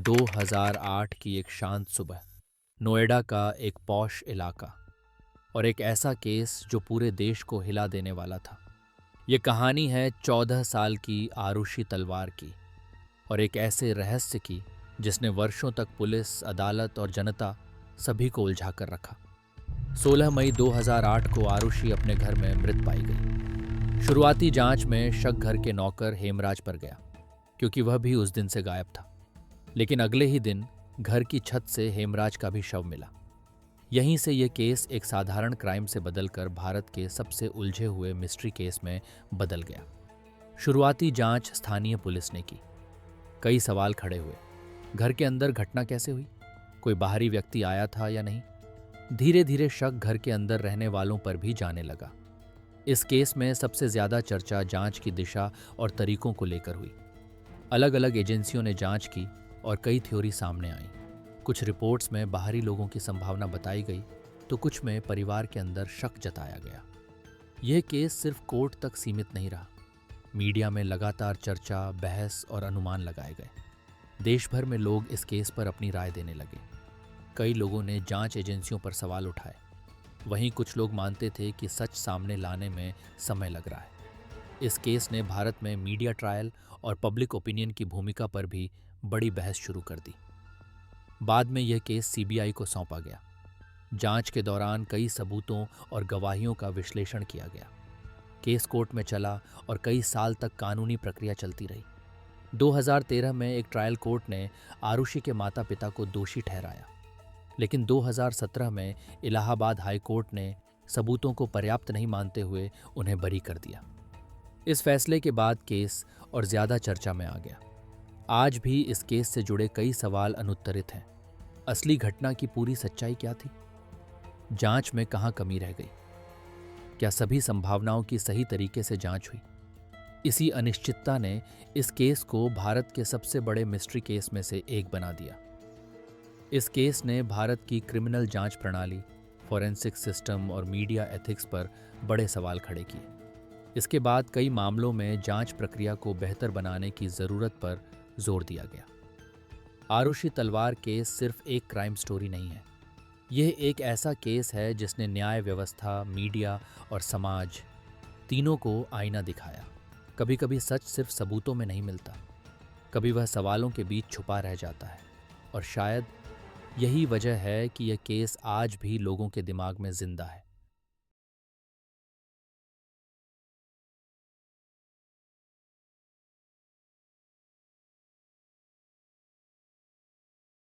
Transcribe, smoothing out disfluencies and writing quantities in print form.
2008 की एक शांत सुबह, नोएडा का एक पॉश इलाका और एक ऐसा केस जो पूरे देश को हिला देने वाला था। ये कहानी है 14 साल की आरुषि तलवार की और एक ऐसे रहस्य की जिसने वर्षों तक पुलिस, अदालत और जनता सभी को उलझा कर रखा। 16 मई 2008 को आरुषि अपने घर में मृत पाई गई। शुरुआती जांच में शक घर के नौकर हेमराज पर गया, क्योंकि वह भी उस दिन से गायब था। लेकिन अगले ही दिन घर की छत से हेमराज का भी शव मिला। यहीं से यह केस एक साधारण क्राइम से बदलकर भारत के सबसे उलझे हुए मिस्ट्री केस में बदल गया। शुरुआती जांच स्थानीय पुलिस ने की। कई सवाल खड़े हुए। घर के अंदर घटना कैसे हुई? कोई बाहरी व्यक्ति आया था या नहीं? धीरे धीरे शक घर के अंदर रहने वालों पर भी जाने लगा। इस केस में सबसे ज्यादा चर्चा जांच की दिशा और तरीकों को लेकर हुई। अलग अलग एजेंसियों ने जांच की और कई थ्योरी सामने आई। कुछ रिपोर्ट्स में बाहरी लोगों की संभावना बताई गई, तो कुछ में परिवार के अंदर शक जताया गया। यह केस सिर्फ कोर्ट तक सीमित नहीं रहा। मीडिया में लगातार चर्चा, बहस और अनुमान लगाए गए। देश भर में लोग इस केस पर अपनी राय देने लगे। कई लोगों ने जांच एजेंसियों पर सवाल उठाए। वहीं कुछ लोग मानते थे कि सच सामने लाने में समय लग रहा है। इस केस ने भारत में मीडिया ट्रायल और पब्लिक ओपिनियन की भूमिका पर भी बड़ी बहस शुरू कर दी। बाद में यह केस सीबीआई को सौंपा गया। जांच के दौरान कई सबूतों और गवाहियों का विश्लेषण किया गया। केस कोर्ट में चला और कई साल तक कानूनी प्रक्रिया चलती रही। 2013 में एक ट्रायल कोर्ट ने आरुषि के माता पिता को दोषी ठहराया, लेकिन 2017 में इलाहाबाद हाई कोर्ट ने सबूतों को पर्याप्त नहीं मानते हुए उन्हें बरी कर दिया। इस फैसले के बाद केस और ज्यादा चर्चा में आ गया। आज भी इस केस से जुड़े कई सवाल अनुत्तरित हैं। असली घटना की पूरी सच्चाई क्या थी? जांच में कहां कमी रह गई? क्या सभी संभावनाओं की सही तरीके से जांच हुई? इसी अनिश्चितता ने इस केस को भारत के सबसे बड़े मिस्ट्री केस में से एक बना दिया। इस केस ने भारत की क्रिमिनल जांच प्रणाली, फॉरेंसिक सिस्टम और मीडिया एथिक्स पर बड़े सवाल खड़े किए। इसके बाद कई मामलों में जांच प्रक्रिया को बेहतर बनाने की जरूरत पर जोर दिया गया। आरुषि तलवार केस सिर्फ एक क्राइम स्टोरी नहीं है। यह एक ऐसा केस है जिसने न्याय व्यवस्था, मीडिया और समाज तीनों को आईना दिखाया। कभी कभी सच सिर्फ सबूतों में नहीं मिलता, कभी वह सवालों के बीच छुपा रह जाता है। और शायद यही वजह है कि यह केस आज भी लोगों के दिमाग में जिंदा है।